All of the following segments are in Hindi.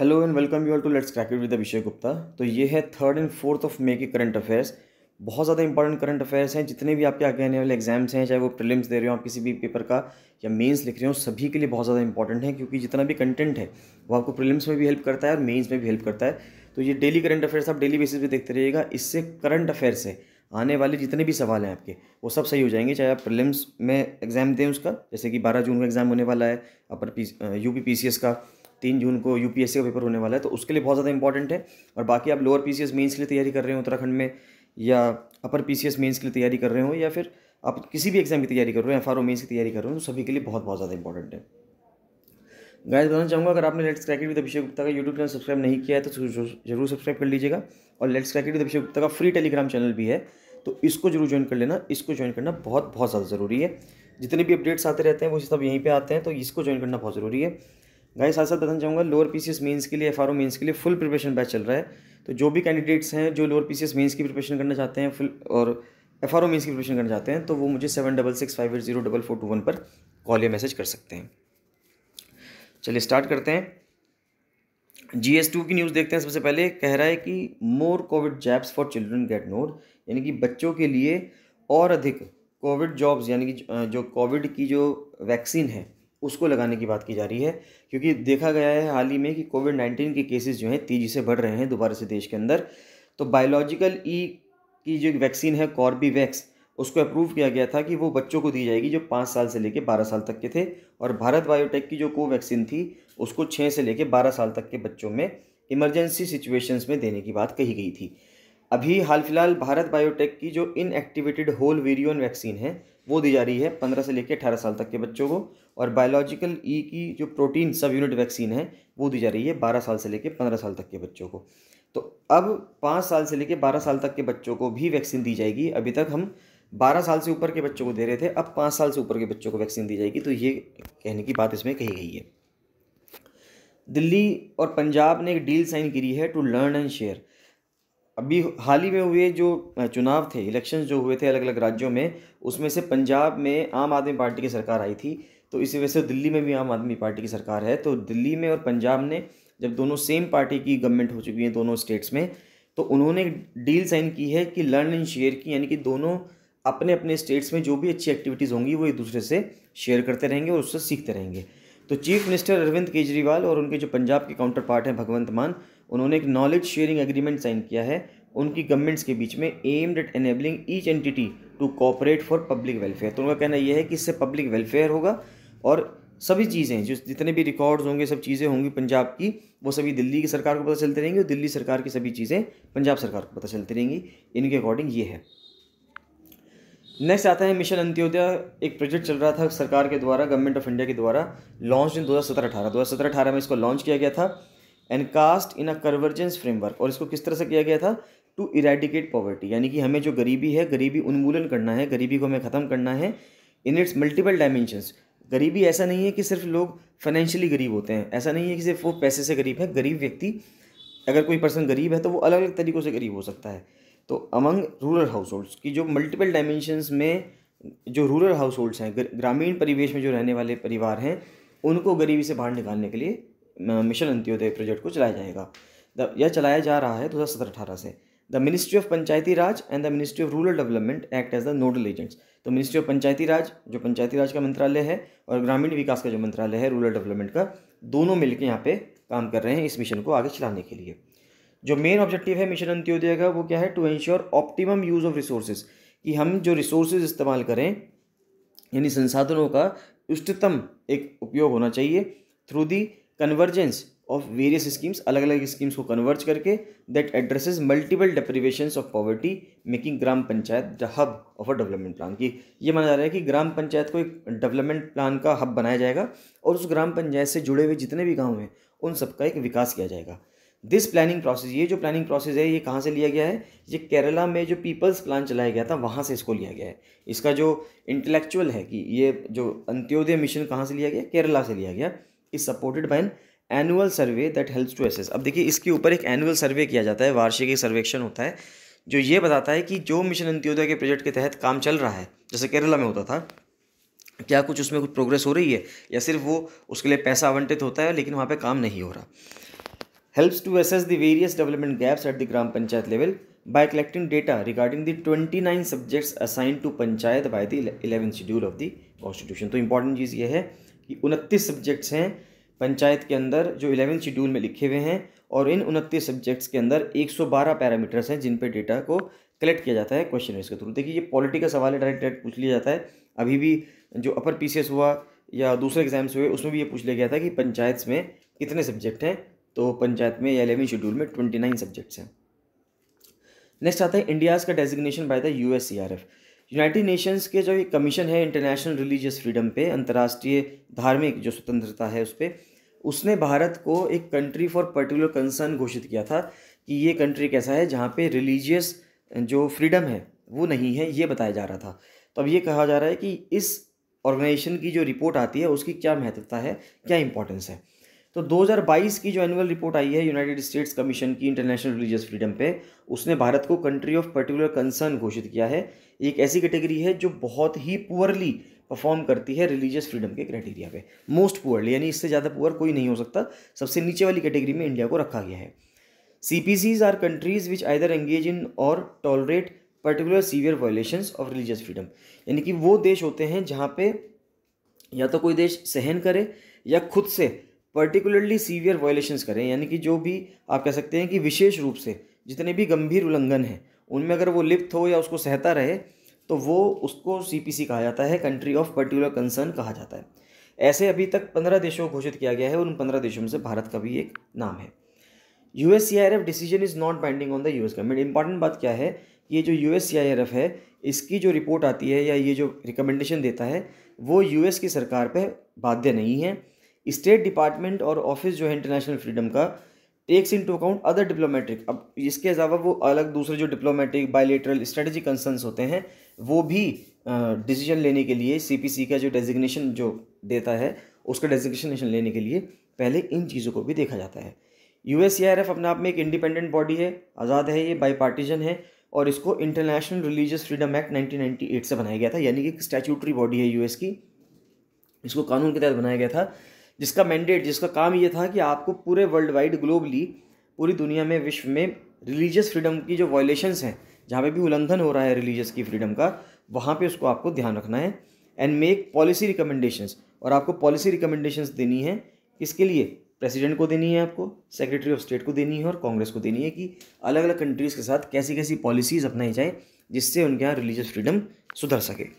Hello and welcome you all to let's crack it with Abhishek Gupta. तो ये है 3rd and 4th of May के करंट अफेयर्स। बहुत ज़्यादा इंपॉर्टेंट करंट अफेयर्स हैं। जितने भी आपके आगे आने वाले एग्जाम्स हैं, चाहे वो प्रीलिम्स दे रहे हो आप किसी भी पेपर का या मेंस लिख रहे हो, सभी के लिए बहुत ज़्यादा इंपॉर्टेंट है, क्योंकि जितना भी कंटेंट है वो आपको प्रीलिम्स में भी हेल्प करता है और मेंस में भी हेल्प करता है। तो ये डेली करंट अफेयर्स आप डेली बेसिस पे देखते रहिएगा। इससे करंट अफेयर से आने वाले जितने भी सवाल हैं आपके, वो सब सही हो जाएंगे। चाहे आप प्रीलिम्स में एग्जाम दें उसका, जैसे कि 12 जून को एग्जाम होने वाला है यूपी पीसीएस का, 3 जून को यूपीएससी का पेपर होने वाला है, तो उसके लिए बहुत ज़्यादा इंपॉर्टेंट है। और बाकी आप लोअर पीसीएस मेंस के लिए तैयारी कर रहे हो उत्तराखंड में, या अपर पीसीएस मेंस के लिए तैयारी कर रहे हो, या फिर आप किसी भी एग्जाम की तैयारी कर रहे हो, एफआरओ मेंस की तैयारी कर रहे हो, तो सभी के लिए बहुत बहुत ज़्यादा इंपॉर्टेंट है। गाइस, बताना चाहूँगा, अगर आपने let's crack it with Abhishek Gupta का यूट्यूब चैनल सब्सक्राइब नहीं किया है तो जरूर सब्सक्राइब कर लीजिएगा। और let's crack it with Abhishek Gupta का फ्री टेलीग्राम चैनल भी है, तो इसको जरूर ज्वाइन कर लेना। इसको ज्वाइन करना बहुत बहुत ज़्यादा ज़रूरी है। जितने भी अपडेट्स आते रहते हैं वो सब यहीं पे आते हैं, तो इसको ज्वाइन करना बहुत ज़रूरी है। गाइस, साथ साथ बताना चाहूँगा, लोअर पीसीएस मेंस के लिए, एफआरओ मेंस के लिए फुल प्रिपरेशन बैच चल रहा है। तो जो भी कैंडिडेट्स हैं जो लोअर पीसीएस मेंस की प्रिपरेशन करना चाहते हैं फुल, और एफआरओ मेंस की प्रिपरेशन करना चाहते हैं, तो वो मुझे 7665804421 पर कॉल या मैसेज कर सकते हैं। चलिए स्टार्ट करते हैं। GS2 की न्यूज़ देखते हैं। सबसे पहले कह रहा है कि more covid jabs for children get nod, यानी कि बच्चों के लिए और अधिक कोविड जॉब्स, यानी कि जो कोविड की जो वैक्सीन है उसको लगाने की बात की जा रही है। क्योंकि देखा गया है हाल ही में कि कोविड-19 के केसेस जो हैं तेज़ी से बढ़ रहे हैं दोबारा से देश के अंदर। तो बायोलॉजिकल ई की जो वैक्सीन है कॉर्बीवैक्स, उसको अप्रूव किया गया था कि वो बच्चों को दी जाएगी जो 5 साल से लेकर 12 साल तक के थे। और भारत बायोटेक की जो कोवैक्सीन थी उसको 6 से लेकर 12 साल तक के बच्चों में इमरजेंसी सिचुएशंस में देने की बात कही गई थी। अभी हाल फिलहाल भारत बायोटेक की जो इनएक्टिवेटेड होल वेरियोन वैक्सीन है वो दी जा रही है 15 से लेकर 18 साल तक के बच्चों को। और बायोलॉजिकल ई की जो प्रोटीन सब यूनिट वैक्सीन है वो दी जा रही है 12 साल से लेकर 15 साल तक के बच्चों को। तो अब 5 साल से लेकर 12 साल तक के बच्चों को भी वैक्सीन दी जाएगी। अभी तक हम 12 साल से ऊपर के बच्चों को दे रहे थे, अब 5 साल से ऊपर के बच्चों को वैक्सीन दी जाएगी। तो ये कहने की बात इसमें कही गई है। दिल्ली और पंजाब ने एक डील साइन करी है टू लर्न एंड शेयर। अभी हाल ही में हुए जो चुनाव थे, इलेक्शंस जो हुए थे अलग अलग राज्यों में, उसमें से पंजाब में आम आदमी पार्टी की सरकार आई थी। तो इसी वजह से दिल्ली में भी आम आदमी पार्टी की सरकार है। तो दिल्ली में और पंजाब ने, जब दोनों सेम पार्टी की गवर्नमेंट हो चुकी है दोनों स्टेट्स में, तो उन्होंने एक डील साइन की है कि लर्न एंड शेयर की, यानी कि दोनों अपने अपने स्टेट्स में जो भी अच्छी एक्टिविटीज़ होंगी वो एक दूसरे से शेयर करते रहेंगे और उससे सीखते रहेंगे। तो चीफ मिनिस्टर अरविंद केजरीवाल और उनके जो पंजाब के काउंटर पार्ट हैं भगवंत मान, उन्होंने एक नॉलेज शेयरिंग एग्रीमेंट साइन किया है उनकी गवर्नमेंट्स के बीच में, aimed at enabling each entity to cooperate for public welfare. तो उनका कहना यह है कि इससे पब्लिक वेलफेयर होगा और सभी चीज़ें जो जितने भी रिकॉर्ड्स होंगे, सब चीज़ें होंगी पंजाब की, वो सभी दिल्ली की सरकार को पता चलती रहेंगी और दिल्ली सरकार की सभी चीज़ें पंजाब सरकार को पता चलती रहेंगी। इनके अकॉर्डिंग ये है। नेक्स्ट आता है मिशन अंत्योदय। एक प्रोजेक्ट चल रहा था सरकार के द्वारा, गवर्नमेंट ऑफ इंडिया के द्वारा, लॉन्च इन 2017-18 में इसको लॉन्च किया गया था। And cast in a convergence framework. और इसको किस तरह से किया गया था? टू इरेडिकेट पॉवर्टी, यानी कि हमें जो गरीबी है, गरीबी उन्मूलन करना है, गरीबी को हमें ख़त्म करना है इन इट्स मल्टीपल डायमेंशंस। गरीबी ऐसा नहीं है कि सिर्फ लोग फाइनेंशियली गरीब होते हैं, ऐसा नहीं है कि सिर्फ वो पैसे से गरीब है। गरीब व्यक्ति, अगर कोई पर्सन गरीब है तो वो अलग अलग तरीक़ों से गरीब हो सकता है। तो अमंग रूरल हाउस होल्ड्स की जो मल्टीपल डायमेंशंस में, जो रूरल हाउस होल्ड्स हैं, ग्रामीण परिवेश में जो रहने वाले परिवार हैं, उनको गरीबी से बाहर निकालने के लिए मिशन अंत्योदय प्रोजेक्ट को चलाया जाएगा। यह चलाया जा रहा है 2017-18 से। The ministry of Panchayati Raj and the ministry of rural development act as the nodal agents. तो मिनिस्ट्री ऑफ पंचायती राज, जो पंचायती राज का मंत्रालय है, और ग्रामीण विकास का जो मंत्रालय है, रूरल डेवलपमेंट का, दोनों मिलकर यहाँ पे काम कर रहे हैं इस मिशन को आगे चलाने के लिए। जो मेन ऑब्जेक्टिव है मिशन अंत्योदय का वो क्या है? To ensure optimum use of resources, कि हम जो रिसोर्सेज इस्तेमाल करें, यानी संसाधनों का उच्चतम एक उपयोग होना चाहिए through the convergence of various schemes, अलग अलग स्कीम्स को कन्वर्ज करके, that addresses multiple deprivations of poverty, making gram panchayat the hub of a development plan. की ये माना जा रहा है कि ग्राम पंचायत को एक डेवलपमेंट प्लान का हब बनाया जाएगा और उस ग्राम पंचायत से जुड़े हुए जितने भी गाँव हैं उन सबका एक विकास किया जाएगा। दिस प्लानिंग प्रोसेस, ये जो प्लानिंग प्रोसेस है, ये कहाँ से लिया गया है? ये केरला में जो पीपल्स प्लान चलाया गया था वहाँ से इसको लिया गया है। इसका जो इंटेलेक्चुअल है कि ये जो अंत्योदय मिशन कहाँ से लिया गया? केरला से लिया गया। Is supported by an annual survey that helps to assess. अब देखिए, इसके ऊपर एक एनुअल सर्वे किया जाता है, वार्षिक एक सर्वेक्षण होता है जो ये बताता है कि जो मिशन अंत्योदय के प्रोजेक्ट के तहत काम चल रहा है, जैसे केरला में होता था, क्या कुछ उसमें कुछ प्रोग्रेस हो रही है, या सिर्फ वो उसके लिए पैसा आवंटित होता है लेकिन वहाँ पे काम नहीं हो रहा। helps to assess the various development gaps at the gram panchayat level by collecting data regarding the 29 subjects assigned to panchayat by the 11th schedule of the constitution। तो इंपॉर्टेंट चीज़ ये है कि 29 सब्जेक्ट्स हैं पंचायत के अंदर जो 11th शेड्यूल में लिखे हुए हैं, और इन 29 सब्जेक्ट्स के अंदर 112 पैरामीटर्स हैं जिन पे डेटा को कलेक्ट किया जाता है क्वेश्चनर्स के थ्रू। देखिए ये पॉलिटी का सवाल है, डायरेक्ट पूछ लिया जाता है। अभी भी जो अपर पीसीएस हुआ या दूसरे एग्जाम्स हुए उसमें भी ये पूछ लिया गया था कि पंचायत में कितने सब्जेक्ट हैं, तो पंचायत में या 11वीं शेड्यूल में 29 सब्जेक्ट्स हैं। नेक्स्ट आता है इंडियाज़ का designation by the USCRF. United Nations के जो कमीशन है इंटरनेशनल रिलीजियस फ्रीडम पे, अंतर्राष्ट्रीय धार्मिक जो स्वतंत्रता है उस पर, उसने भारत को एक कंट्री फॉर पर्टिकुलर कंसर्न घोषित किया था कि ये कंट्री कैसा है जहाँ पे रिलीजियस जो फ्रीडम है वो नहीं है, ये बताया जा रहा था। तो अब ये कहा जा रहा है कि इस ऑर्गेनाइजेशन की जो रिपोर्ट आती है उसकी क्या महत्वता है, क्या इंपॉर्टेंस है। तो 2022 की जो एनुअल रिपोर्ट आई है यूनाइटेड स्टेट्स कमीशन की इंटरनेशनल रिलीजियस फ्रीडम पे, उसने भारत को कंट्री ऑफ पर्टिकुलर कंसर्न घोषित किया है। एक ऐसी कैटेगरी है जो बहुत ही पुअरली परफॉर्म करती है रिलीजियस फ्रीडम के क्राइटेरिया पे, मोस्ट पुअरली, यानी इससे ज़्यादा पुअर कोई नहीं हो सकता। सबसे नीचे वाली कैटेगरी में इंडिया को रखा गया है। CPCs are countries which either engage in और tolerate particular severe violations of religious freedom, यानी कि वो देश होते हैं जहाँ पे या तो कोई देश सहन करे या खुद से पर्टिकुलरली सीवियर वायलेशंस करें, यानी कि जो भी आप कह सकते हैं कि विशेष रूप से जितने भी गंभीर उल्लंघन हैं उनमें अगर वो लिप्त हो या उसको सहता रहे तो वो उसको CPC कहा जाता है, कंट्री ऑफ पर्टिकुलर कंसर्न कहा जाता है। ऐसे अभी तक 15 देशों को घोषित किया गया है और उन 15 देशों में से भारत का भी एक नाम है। USCIRF decision is not binding on the US government. Important बात क्या है, ये जो USCIRF है इसकी जो रिपोर्ट आती है या ये जो रिकमेंडेशन देता है वो US की सरकार पे बाध्य नहीं है। स्टेट डिपार्टमेंट और ऑफिस जो है इंटरनेशनल फ्रीडम का takes into account other diplomatic, अब इसके अलावा वो अलग दूसरे जो डिप्लोमेटिक बायलेटरल स्ट्रेटेजिक कंसर्न्स होते हैं वो भी डिसीजन लेने के लिए CPC का जो डेजिग्नेशन जो देता है उसका डेजिग्नेशन लेने के लिए पहले इन चीज़ों को भी देखा जाता है। USCIRF अपने आप में एक इंडिपेंडेंट बॉडी है, आज़ाद है, ये बाईपार्टीजन है और इसको इंटरनेशनल रिलीजियस फ्रीडम एक्ट 1998 से बनाया गया था, यानी कि एक स्टैट्यूटरी बॉडी है US की। इसको कानून के तहत बनाया गया था जिसका मैंडेट, जिसका काम ये था कि आपको पूरे वर्ल्ड वाइड ग्लोबली पूरी दुनिया में विश्व में रिलीजियस फ्रीडम की जो वायलेशंस हैं, जहाँ पे भी उल्लंघन हो रहा है रिलीजियस की फ्रीडम का, वहाँ पे उसको आपको ध्यान रखना है एंड मेक पॉलिसी रिकमेंडेशंस। और आपको पॉलिसी रिकमेंडेशंस देनी है किसके लिए, प्रेसिडेंट को देनी है, आपको सेक्रेटरी ऑफ स्टेट को देनी है और कांग्रेस को देनी है कि अलग अलग कंट्रीज़ के साथ कैसी कैसी पॉलिसीज़ अपनाई जाए जिससे उनके यहाँ रिलीजियस फ्रीडम सुधर सके।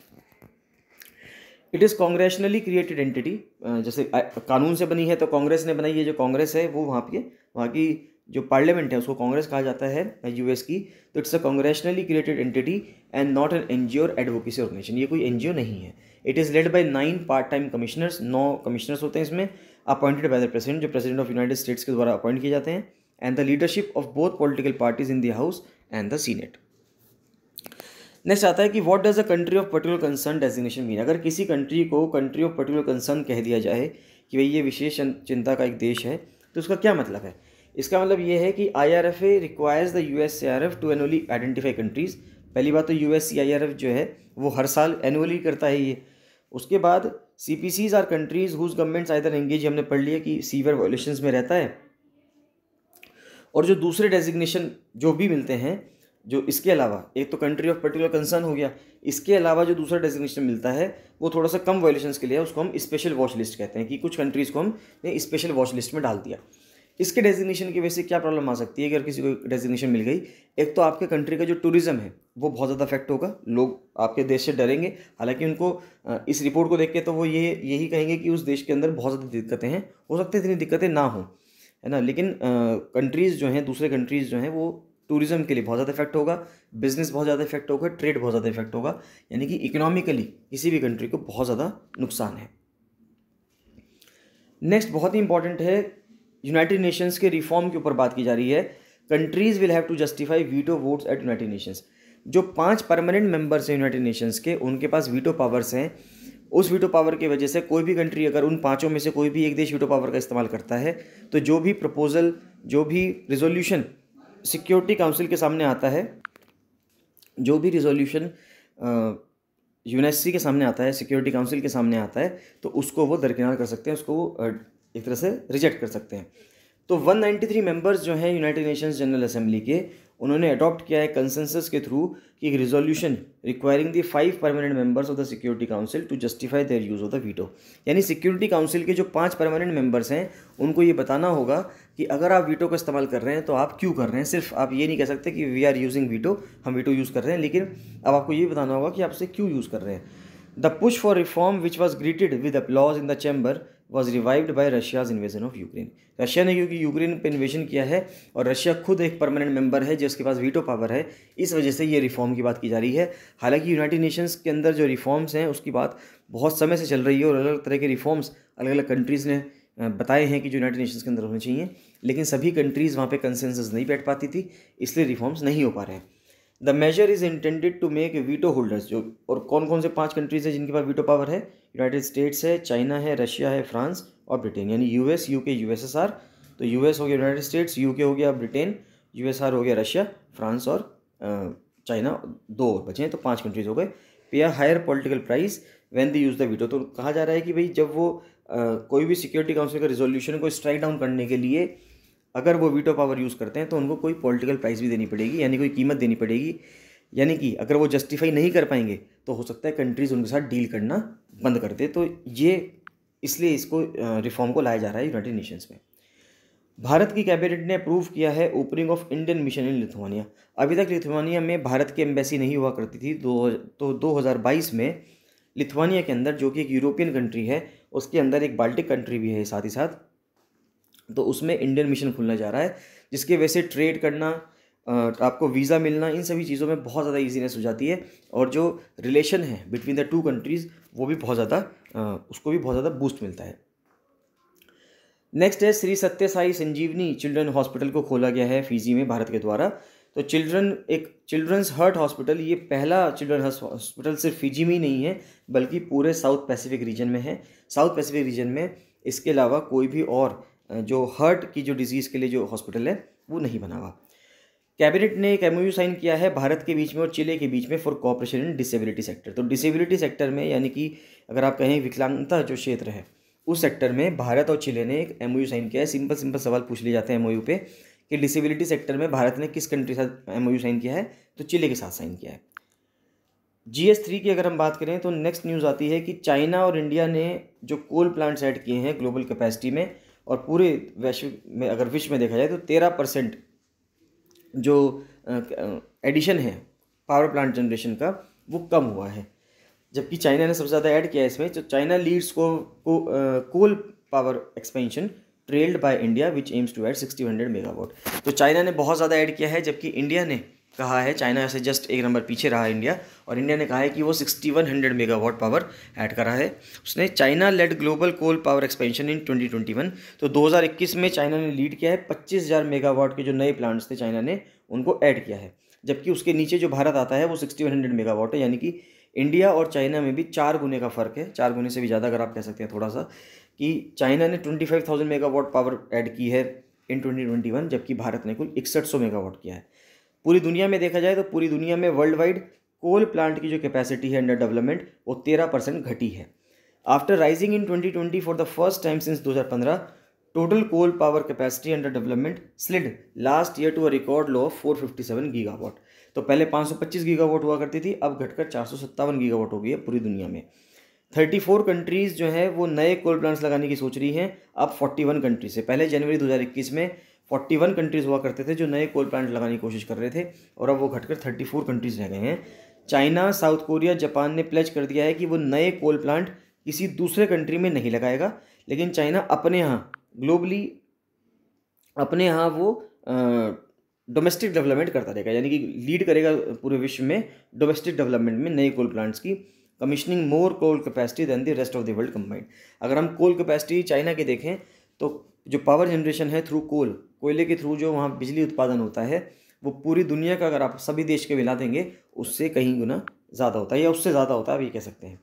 इट इज़ कांग्रेशनली क्रिएटेड एंटिटी, जैसे कानून से बनी है तो कांग्रेस ने बनाई है, जो कांग्रेस है वो वहाँ की जो पार्लियामेंट है उसको कांग्रेस कहा जाता है US की। तो it's a congressionally created entity and not an NGO और एडवोकेसी ऑर्गेनाइजेशन। ये कोई NGO नहीं है। It is led by 9 part time commissioners, 9 commissioners होते हैं इसमें, अपॉइंटेड बाय द प्रेसिडेंट, जो प्रेसिडेंट ऑफ यूनाइटेड स्टेट्स के द्वारा अपॉइंट किए जाते हैं, and the leadership of both political parties in the house and the senate. Next आता है कि what does a country of particular concern designation mean. अगर किसी कंट्री को कंट्री ऑफ पर्टिकुलर कंसर्न कह दिया जाए कि भाई ये विशेष चिंता का एक देश है, तो उसका क्या मतलब है। इसका मतलब ये है कि IRFA requires the USCIRF to annually identify countries. पहली बात तो USCIRF जो है वो हर साल एनुअली करता है ये। उसके बाद CPCs are countries whose governments either engage, हमने पढ़ लिया कि सीवियर वायलेशंस में रहता है। और जो दूसरे डेजिग्नेशन जो भी मिलते हैं, जो इसके अलावा, एक तो कंट्री ऑफ पर्टिकुलर कंसर्न हो गया, इसके अलावा जो दूसरा डेजिग्नेशन मिलता है वो थोड़ा सा कम वायलेशंस के लिए है, उसको हम स्पेशल वॉच लिस्ट कहते हैं कि कुछ कंट्रीज़ को हमने स्पेशल वॉच लिस्ट में डाल दिया। इसके डेजिग्नेशन की वजह से क्या प्रॉब्लम आ सकती है कि अगर किसी को डेजिग्नेशन मिल गई, एक तो आपके कंट्री का जो टूरिज्म है वो बहुत ज़्यादा अफेक्ट होगा, लोग आपके देश से डरेंगे। हालांकि उनको इस रिपोर्ट को देख के तो वो यही कहेंगे कि उस देश के अंदर बहुत ज़्यादा दिक्कतें हैं, हो सकता है इतनी दिक्कतें ना हो, है ना। लेकिन कंट्रीज़ जो हैं, दूसरे कंट्रीज़ जो हैं, वो टूरिज्म के लिए बहुत ज़्यादा इफेक्ट होगा, बिजनेस बहुत ज़्यादा इफेक्ट होगा, ट्रेड बहुत ज़्यादा इफेक्ट होगा, यानी कि इकोनॉमिकली किसी भी कंट्री को बहुत ज़्यादा नुकसान है। नेक्स्ट बहुत ही इंपॉर्टेंट है, यूनाइटेड नेशंस के रिफॉर्म के ऊपर बात की जा रही है। Countries will have to justify veto votes at United Nations. जो 5 परमानेंट मेंबर्स हैं यूनाइटेड नेशंस के, उनके पास वीटो पावर्स हैं। उस वीटो पावर की वजह से कोई भी कंट्री, अगर उन 5 में से कोई भी एक देश वीटो पावर का इस्तेमाल करता है, तो जो भी प्रपोजल, जो भी रिजोल्यूशन सिक्योरिटी काउंसिल के सामने आता है, जो भी रिजोल्यूशन यूएनएससी के सामने आता है, सिक्योरिटी काउंसिल के सामने आता है, तो उसको वो दरकिनार कर सकते हैं, उसको वो एक तरह से रिजेक्ट कर सकते हैं। तो 193 मेंबर्स जो हैं यूनाइटेड नेशंस जनरल असेंबली के, उन्होंने अडॉप्ट किया है कंसेंसस के थ्रू कि एक resolution requiring the 5 permanent members of the Security Council to justify their use of the veto. यानी सिक्योरिटी काउंसिल के जो 5 परमानेंट मेंबर्स हैं उनको ये बताना होगा कि अगर आप वीटो का इस्तेमाल कर रहे हैं तो आप क्यों कर रहे हैं। सिर्फ आप ये नहीं कह सकते कि वी आर यूजिंग वीटो, हम वीटो यूज़ कर रहे हैं, लेकिन अब आपको ये बताना होगा कि आप उसे क्यों यूज़ कर रहे हैं। The push for reform which was greeted with applause in the chamber was revived by Russia's invasion of Ukraine. Russia ने क्योंकि यूक्रेन पर इन्वेजन किया है और रशिया खुद एक परमानेंट मेंबर है जिसके पास वीटो पावर है, इस वजह से ये रिफॉर्म की बात की जा रही है। हालांकि यूनाइटेड नेशंस के अंदर जो रिफॉर्म्स हैं उसकी बात बहुत समय से चल रही है और अलग अलग तरह के रिफॉर्म्स अलग अलग कंट्रीज़ ने बताए हैं कि जो यूनाइटेड नेशंस के अंदर होने चाहिए, लेकिन सभी कंट्रीज़ वहाँ पे कंसेंसस नहीं बैठ पाती थी, इसलिए रिफॉर्म्स नहीं हो पा रहे हैं। The major is intended to make veto holders, जो और कौन कौन से 5 कंट्रीज़ हैं जिनके पास वीटो पावर है, यूनाइटेड स्टेट्स है, चाइना है, रशिया है, फ्रांस और ब्रिटेन, यानी यूएस, यूके, यूएसएसआर। तो यूएस हो गया यूनाइटेड स्टेट्स, यूके हो गया ब्रिटेन, यूएसआर हो गया रशिया, फ्रांस और चाइना, 2 और बचे हैं, तो 5 कंट्रीज़ हो गए। Pay a higher political price when they use the veto. तो कहा जा रहा है कि भाई जब वो कोई भी सिक्योरिटी काउंसिल का रिजोल्यूशन को स्ट्राइक डाउन करने के लिए अगर वो वीटो पावर यूज़ करते हैं तो उनको कोई पॉलिटिकल प्राइस भी देनी पड़ेगी, यानी कोई कीमत देनी पड़ेगी। यानी कि अगर वो जस्टिफाई नहीं कर पाएंगे तो हो सकता है कंट्रीज़ उनके साथ डील करना बंद कर दे। तो ये इसलिए इसको रिफॉर्म को लाया जा रहा है यूनाइटेड नेशंस में। भारत की कैबिनेट ने अप्रूव किया है opening of Indian mission in Lithuania. अभी तक लिथुआनिया में भारत की एम्बेसी नहीं हुआ करती थी, तो 2022 में लिथुआनिया के अंदर, जो कि एक यूरोपियन कंट्री है, उसके अंदर एक बाल्टिक कंट्री भी है साथ ही साथ, तो उसमें इंडियन मिशन खुलने जा रहा है, जिसके वजह से ट्रेड करना, आपको वीज़ा मिलना, इन सभी चीज़ों में बहुत ज़्यादा ईजीनेस हो जाती है और जो रिलेशन है बिटवीन द 2 कंट्रीज़ वो भी बहुत ज़्यादा उसको भी बहुत ज़्यादा बूस्ट मिलता है। नेक्स्ट है श्री सत्य साई संजीवनी चिल्ड्रन हॉस्पिटल को खोला गया है फिजी में भारत के द्वारा। तो चिल्ड्रंस हार्ट हॉस्पिटल, ये पहला चिल्ड्रन हॉस्पिटल सिर्फ फिजी में ही नहीं है बल्कि पूरे साउथ पैसिफिक रीजन में है। साउथ पैसिफिक रीजन में इसके अलावा कोई भी और जो हार्ट की जो डिजीज़ के लिए जो हॉस्पिटल है वो नहीं बना हुआ। कैबिनेट ने एक एमओयू साइन किया है भारत के बीच में और चिले के बीच में for cooperation in disability sector. तो डिसेबिलिटी सेक्टर में, यानी कि अगर आप कहें विकलांगता जो क्षेत्र है उस सेक्टर में भारत और चिले ने एक एमओयू साइन किया है। सिंपल सवाल पूछ लिए जाते हैं एमओयू पे कि डिसेबिलिटी सेक्टर में भारत ने किस कंट्री के साथ एमओयू साइन किया है, तो चिले के साथ साइन किया है। GS3 की अगर हम बात करें तो नेक्स्ट न्यूज़ आती है कि चाइना और इंडिया ने जो कोल प्लांट्स ऐड किए हैं ग्लोबल कैपेसिटी में, और पूरे वैश्विक में अगर विश्व में देखा जाए तो 13% जो एडिशन है पावर प्लांट जनरेशन का वो कम हुआ है, जबकि चाइना ने सबसे ज़्यादा ऐड किया है इसमें। तो China leads coal power expansion trailed by India which aims to add 6100 megawatt. तो चाइना ने बहुत ज़्यादा ऐड किया है, जबकि इंडिया ने कहा है, चाइना से जस्ट एक नंबर पीछे रहा है इंडिया, और इंडिया ने कहा है कि वो 6100 मेगावाट पावर ऐड करा है उसने। China led global coal power expansion in 2021। तो 2021 में चाइना ने लीड किया है, 25,000 मेगावाट के जो नए प्लांट्स थे चाइना ने उनको ऐड किया है, जबकि उसके नीचे जो भारत आता है वो 6100 मेगावाट है। यानी कि इंडिया और चाइना में भी 4 गुने का फ़र्क है, 4 गुने से भी ज़्यादा अगर आप कह सकते हैं थोड़ा सा, कि चाइना ने 25,000 मेगावाट पावर ऐड की है इन 2021, जबकि भारत ने कुल 6100 मेगावाट किया है। पूरी दुनिया में देखा जाए तो पूरी दुनिया में वर्ल्ड वाइड कोल प्लांट की जो कैपेसिटी है अंडर डेवलपमेंट वो 13% घटी है। After rising in 2020 for the first time since 2015, total coal power capacity under development slid last year to a record low of 457 gigawatt. तो पहले 525 गीगावाट हुआ करती थी, अब घटकर 457 गीगावाट हो गई है पूरी दुनिया में। 34 कंट्रीज़ जो है वो नए कोल प्लांट्स लगाने की सोच रही हैं, अब 41 कंट्रीज से। पहले जनवरी 2021 में 41 कंट्रीज़ हुआ करते थे जो नए कोल प्लांट लगाने की कोशिश कर रहे थे, और अब वो घटकर 34 कंट्रीज़ रह गए हैं। चाइना, साउथ कोरिया, जापान ने प्लेज कर दिया है कि वो नए कोल प्लांट किसी दूसरे कंट्री में नहीं लगाएगा, लेकिन चाइना अपने यहाँ ग्लोबली अपने यहाँ वो डोमेस्टिक डेवलपमेंट करता रहेगा, यानी कि लीड करेगा पूरे विश्व में डोमेस्टिक डेवलपमेंट में नए कोल प्लांट्स की, commissioning more coal capacity than the rest of the world combined. अगर हम कोल कैपेसिटी चाइना के देखें तो जो पावर जनरेशन है थ्रू कोयले के थ्रू जो वहाँ बिजली उत्पादन होता है वो पूरी दुनिया का अगर आप सभी देश के मिला देंगे उससे कहीं गुना ज़्यादा होता है, या उससे ज़्यादा होता है, आप ये कह सकते हैं।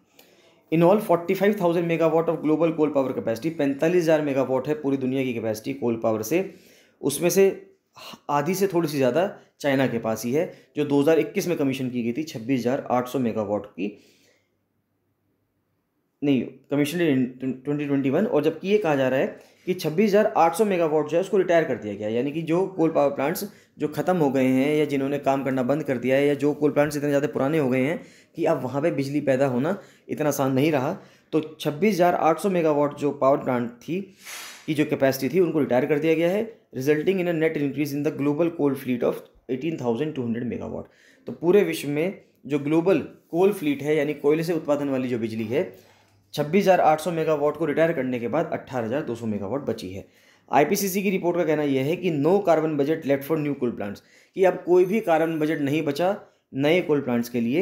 In all 45,000 megawatt of global coal power capacity, 45,000 megawatt है पूरी दुनिया की कैपेसिटी कोल पावर से, उसमें से आधी से थोड़ी सी ज़्यादा चाइना के पास ही है, जो 2021 में कमीशन की गई थी 26,800 मेगावाट की। नहीं, कमीशन इन 2021, और जबकि ये कहा जा रहा है कि 26,800 मेगावाट जो है उसको रिटायर कर दिया गया है। यानी कि जो कोल पावर प्लांट्स जो ख़त्म हो गए हैं या जिन्होंने काम करना बंद कर दिया है, या जो कोल प्लांट्स इतने ज़्यादा पुराने हो गए हैं कि अब वहाँ पे बिजली पैदा होना इतना आसान नहीं रहा, तो 26,800 मेगावाट जो पावर प्लांट थी की जो कैपेसिटी थी उनको रिटायर कर दिया गया है, resulting in a net increase in the global coal fleet of 18,200 megawatt. तो पूरे विश्व में जो ग्लोबल कोल फ्लीट है, यानी कोयले से उत्पादन वाली जो बिजली है, 26,800 मेगावाट को रिटायर करने के बाद 18,200 मेगावाट बची है। आईपीसीसी की रिपोर्ट का कहना यह है कि no carbon budget left for new coal plants, कि अब कोई भी कार्बन बजट नहीं बचा नए कोल प्लांट्स के लिए,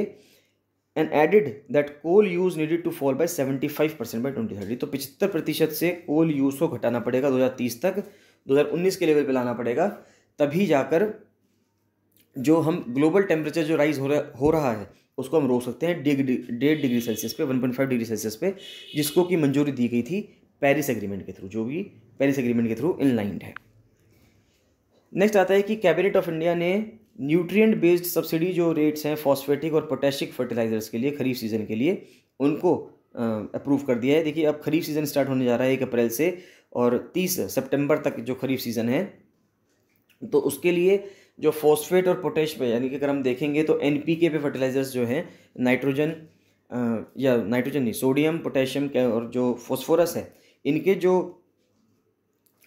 and added that coal use needed to fall by 75% by 2030। तो 75% से कोल यूज को घटाना पड़ेगा 2030 तक, 2019 के लेवल पे लाना पड़ेगा, तभी जाकर जो हम ग्लोबल टेम्परेचर जो राइज हो रहा है उसको हम रोक सकते हैं 1.5 डिग्री सेल्सियस पे, 1.5 डिग्री सेल्सियस पे, जिसको की मंजूरी दी गई थी पेरिस एग्रीमेंट के थ्रू, जो भी पेरिस एग्रीमेंट के थ्रू इनलाइंड है। नेक्स्ट आता है कि कैबिनेट ऑफ इंडिया ने न्यूट्रिएंट बेस्ड सब्सिडी जो रेट्स हैं फॉस्फेटिक और पोटेशिक फर्टिलाइजर्स के लिए खरीफ सीजन के लिए, उनको अप्रूव कर दिया है। देखिए अब खरीफ सीजन स्टार्ट होने जा रहा है 1 अप्रैल से, और 30 सितंबर तक जो खरीफ सीजन है, तो उसके लिए जो फॉस्फेट और पोटेश पे, यानी कि अगर हम देखेंगे तो एनपीके पे फर्टिलाइजर्स जो हैं, नाइट्रोजन या नाइट्रोजन नहीं, सोडियम, पोटेशियम और जो फॉस्फोरस है, इनके जो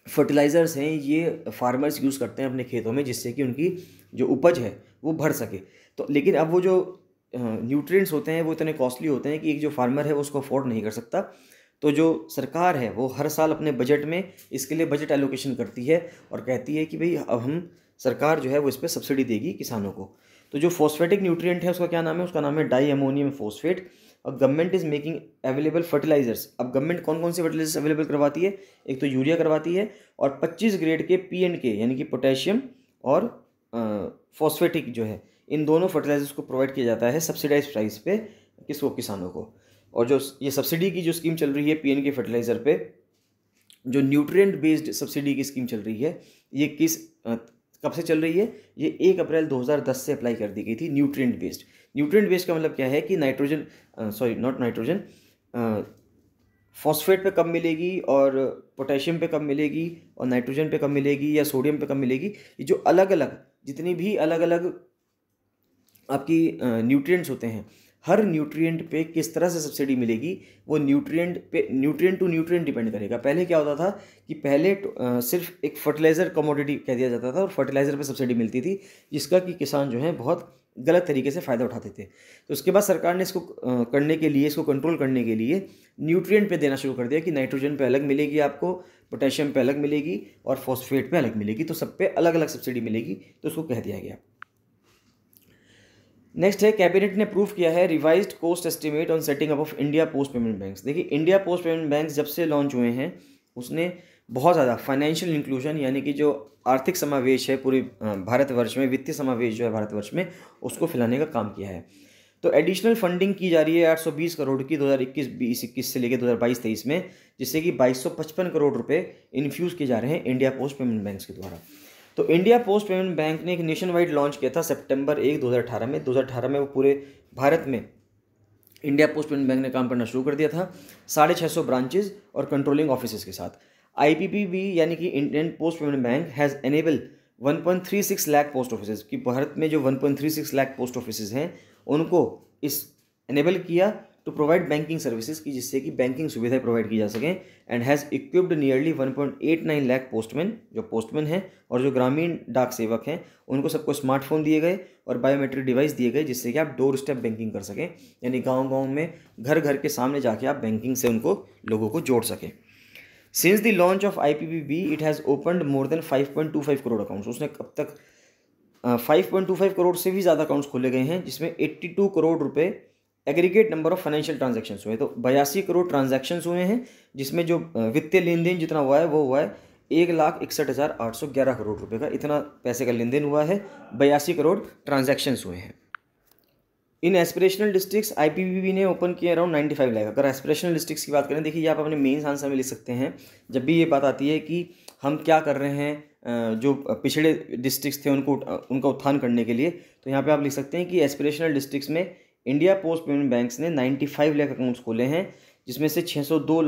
फर्टिलाइज़र्स हैं ये फार्मर्स यूज़ करते हैं अपने खेतों में, जिससे कि उनकी जो उपज है वो बढ़ सके। तो लेकिन अब वो जो न्यूट्रिएंट्स होते हैं वो इतने कॉस्टली होते हैं कि एक जो फार्मर है वो उसको अफोर्ड नहीं कर सकता। तो जो सरकार है वो हर साल अपने बजट में इसके लिए बजट एलोकेशन करती है और कहती है कि भाई अब हम सरकार जो है वो इस पर सब्सिडी देगी किसानों को। तो जो फॉस्फेटिक न्यूट्रिएंट है उसका क्या नाम है? उसका नाम है डाई अमोनियम फॉस्फेट। और government is making available fertilisers. अब गवर्नमेंट कौन कौन से फर्टिलाइजर्स अवेलेबल करवाती है? एक तो यूरिया करवाती है, और 25 ग्रेड के पी&के यानी कि पोटेशियम और फॉस्फेटिक जो है, इन दोनों फर्टिलाइजर्स को प्रोवाइड किया जाता है सब्सिडाइज प्राइस पे किसको? किसानों को। और जो ये सब्सिडी की जो स्कीम चल रही है पी&के फर्टिलाइज़र पे, जो न्यूट्रिएंट बेस्ड सब्सिडी की स्कीम चल रही है, ये कब से चल रही है? ये 1 अप्रैल 2010 से अप्लाई कर दी गई थी। न्यूट्रिएंट बेस्ड, न्यूट्रिएंट बेस्ड का मतलब क्या है कि नाइट्रोजन फॉस्फेट पे कब मिलेगी और पोटेशियम पे कब मिलेगी और नाइट्रोजन पे कब मिलेगी या सोडियम पे कब मिलेगी, ये जो अलग अलग जितनी भी अलग अलग आपकी न्यूट्रिएंट्स होते हैं, हर न्यूट्रिएंट पे किस तरह से सब्सिडी मिलेगी वो न्यूट्रिएंट टू न्यूट्रिएंट डिपेंड करेगा। पहले क्या होता था कि पहले सिर्फ एक फर्टिलाइज़र कमोडिटी कह दिया जाता था और फर्टिलाइज़र पे सब्सिडी मिलती थी, जिसका कि किसान जो है बहुत गलत तरीके से फ़ायदा उठाते थे। तो उसके बाद सरकार ने इसको करने के लिए, इसको कंट्रोल करने के लिए न्यूट्रिएंट पे देना शुरू कर दिया कि नाइट्रोजन पे अलग मिलेगी आपको, पोटेशियम पे अलग मिलेगी और फॉस्फेट पे अलग मिलेगी। तो सब पे अलग अलग सब्सिडी मिलेगी, तो उसको कह दिया गया। नेक्स्ट है, कैबिनेट ने अप्रूव किया है revised cost estimate on setting up of India post payment banks. देखिए इंडिया पोस्ट पेमेंट बैंक्स जब से लॉन्च हुए हैं उसने बहुत ज़्यादा फाइनेंशियल इंक्लूजन, यानी कि जो आर्थिक समावेश है पूरी भारतवर्ष में, वित्तीय समावेश जो है भारतवर्ष में, उसको फैलाने का काम किया है। तो एडिशनल फंडिंग की जा रही है 820 करोड़ की 2021 से लेकर 2022-23 में, जिससे कि 2255 करोड़ रुपए इन्फ्यूज़ किए जा रहे हैं इंडिया पोस्ट पेमेंट बैंक्स के द्वारा। तो इंडिया पोस्ट पेमेंट बैंक ने एक नेशन वाइड लॉन्च किया था सितंबर 1, 2018 में। 2018 में वो पूरे भारत में इंडिया पोस्ट पेमेंट बैंक ने काम करना शुरू कर दिया था 650 ब्रांचेज और कंट्रोलिंग ऑफिसेज के साथ। IPPB यानी कि Indian post payment bank has enable 1.36 lakh post offices, कि भारत में जो 1.36 लाख पोस्ट ऑफिसेज हैं उनको इस एनेबल किया टू प्रोवाइड बैंकिंग सर्विसेज की, जिससे कि बैंकिंग सुविधाएं प्रोवाइड की जा सकें। And has equipped nearly 1.89 lakh postman, जो पोस्टमैन हैं और जो ग्रामीण डाक सेवक हैं, उनको सबको स्मार्टफोन दिए गए और बायोमेट्रिक डिवाइस दिए गए, जिससे कि आप डोर स्टेप बैंकिंग कर सकें, यानी गाँव में घर घर के सामने जाके आप बैंकिंग से उनको लोगों को जोड़ सकें। Since the launch of IPPB it has opened more than 5.25 crore accounts. उसने अब तक 5.25 करोड़ से भी ज़्यादा अकाउंट्स खोले गए हैं, जिसमें 82 करोड़ रुपए aggregate number of financial transactions हुए। तो 82 करोड़ ट्रांजैक्शंस हुए हैं, जिसमें जो वित्तीय लेन देन जितना हुआ है वो हुआ है 1,61,811 करोड़ रुपए का। इतना पैसे का लेन देन हुआ है, 82 करोड़ ट्रांजैक्शंस हुए हैं। इन एस्पिरेशनल डिस्ट्रिक्ट्स IPPB ने ओपन किया अराउंड 95 लाख। अगर एस्पिरेशनल डिस्ट्रिक्ट्स की बात करें, देखिए ये आप अपने मेंस आंसर में लिख सकते हैं। जब भी ये बात आती है कि हम क्या कर रहे हैं जो पिछड़े डिस्ट्रिक्ट्स थे उनका उत्थान करने के लिए, तो यहाँ पे आप लिख सकते हैं कि एस्पिरेशनल डिस्ट्रिक्ट्स में इंडिया पोस्ट पेमेंट बैंक्स ने 95 लाख अकाउंट्स खोले हैं, जिसमें से 602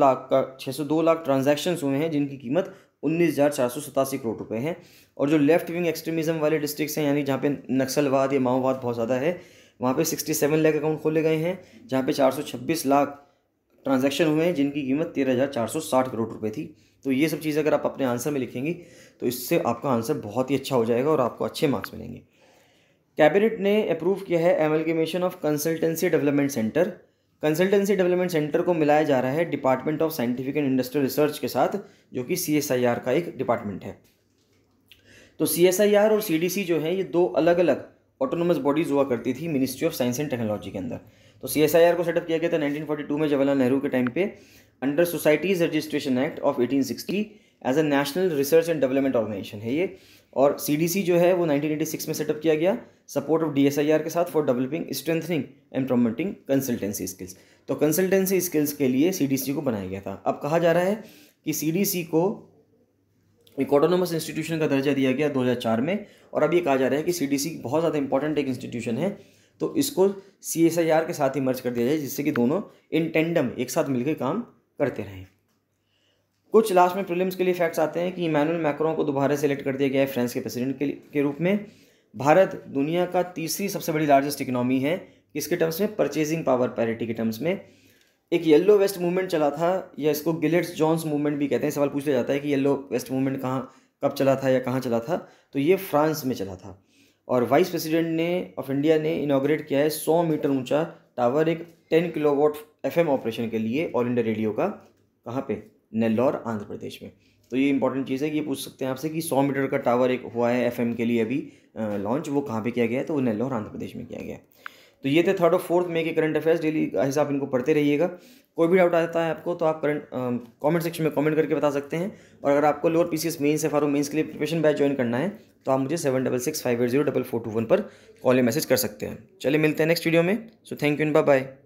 लाख ट्रांजैक्शंस हुए हैं जिनकी कीमत 19,487 करोड़ रुपए हैं। और जो लेफ्ट विंग एक्सट्रीमिज्म वाले डिस्ट्रिक्ट्स हैं, यानी जहाँ पे नक्सलवाद या माओवाद बहुत ज़्यादा है, वहाँ पे 67 लाख अकाउंट खोले गए हैं, जहाँ पे 426 लाख ट्रांजैक्शन हुए हैं जिनकी कीमत 13,460 करोड़ रुपए थी। तो ये सब चीज़ अगर आप अपने आंसर में लिखेंगी तो इससे आपका आंसर बहुत ही अच्छा हो जाएगा और आपको अच्छे मार्क्स मिलेंगे। कैबिनेट ने अप्रूव किया है amalgamation of consultancy development centre. Consultancy development centre को मिलाया जा रहा है department of scientific and industrial research के साथ, जो कि CSIR का एक डिपार्टमेंट है। तो CSIR और CDC जो है ये दो अलग अलग ऑटोनोमस बॉडीज़ हुआ करती थी ministry of science and technology के अंदर। तो CSIR को सेटअप किया गया था 1942 में जवाहरलाल नेहरू के टाइम पे under societies registration act of 1860 as a national research and development organisation है ये। और CDC जो है वो 1986 में सेटअप किया गया सपोर्ट ऑफ DSIR के साथ for developing strengthening and promoting consultancy skills. तो कंसल्टेंसी स्किल्स के लिए CDC को बनाया गया था। अब कहा जा रहा है कि CDC को एक ऑटोनोमस इंस्टीट्यूशन का दर्जा दिया गया 2004 में, और अब ये कहा जा रहा है कि CDC बहुत ज़्यादा इंपॉर्टेंट एक इंस्टीट्यूशन है, तो इसको CSIR के साथ ही मर्ज कर दिया जाए, जिससे कि दोनों इन टेंडम एक साथ मिलकर काम करते रहें। कुछ लास्ट में प्रीलिम्स के लिए फैक्ट्स आते हैं कि इमैनुअल मैक्रोन को दोबारा सेलेक्ट कर दिया गया है फ्रांस के प्रेसिडेंट के रूप में। भारत दुनिया का तीसरी सबसे बड़ी लार्जेस्ट इकोनॉमी है, किसके टर्म्स में? परचेजिंग पावर पैरिटी के टर्म्स में। एक येलो वेस्ट मूवमेंट चला था, या इसको गिलेट्स जॉन्स मूवमेंट भी कहते हैं। सवाल पूछ लिया जाता है कि येलो वेस्ट मूवमेंट कब चला था या कहाँ चला था, तो ये फ्रांस में चला था। और वाइस प्रेसिडेंट ऑफ इंडिया ने इनॉग्रेट किया है 100 मीटर ऊंचा टावर एक 10 किलोवाट FM ऑपरेशन के लिए ऑल इंडिया रेडियो का। कहाँ पे? नेल्लौर, आंध्र प्रदेश में। तो ये इंपॉर्टेंट चीज़ है कि ये पूछ सकते हैं आपसे कि 100 मीटर का टावर एक हुआ है FM के लिए अभी लॉन्च, वो कहाँ पे किया गया है? तो वो नेल्लौर, आंध्र प्रदेश में किया गया है। तो ये थे 3rd और 4th मई के करंट अफेयर्स। डेली गाइस आप इनको पढ़ते रहिएगा। कोई भी डाउट आता है आपको तो आप कमेंट सेक्शन में कमेंट करके बता सकते हैं। और अगर आपको lower PCS mains FRO mains के लिए प्रिपरेशन बैच ज्वाइन करना है तो आप मुझे 7665804421 पर कॉल या मैसेज कर सकते हैं। चलिए मिलते हैं नेक्स्ट वीडियो में। So thank you and bye bye.